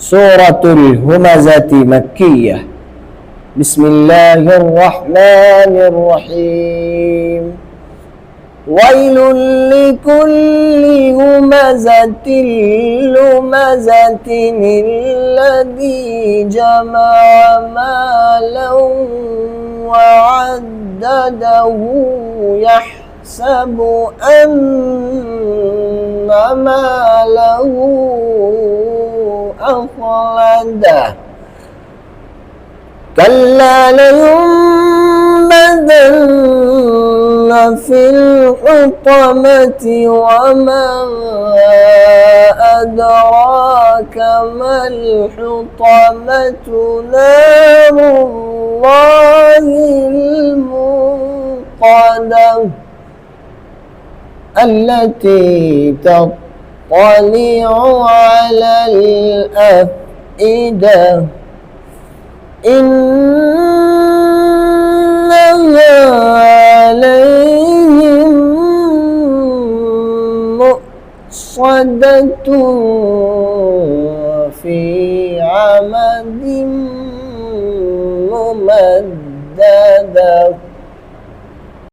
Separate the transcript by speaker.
Speaker 1: سورة الهمزة مكية. بسم الله الرحمن الرحيم. ويل لكل همزة لمزة الذي جمع مالا وعدده يحسب أن ماله أخلده كلا لينبذن في الحطمة وما أدراك ما الحطمة نار الله الموقدة التي تطلع على الأفئدة إنها عليهم مؤصدة في عمد ممددة.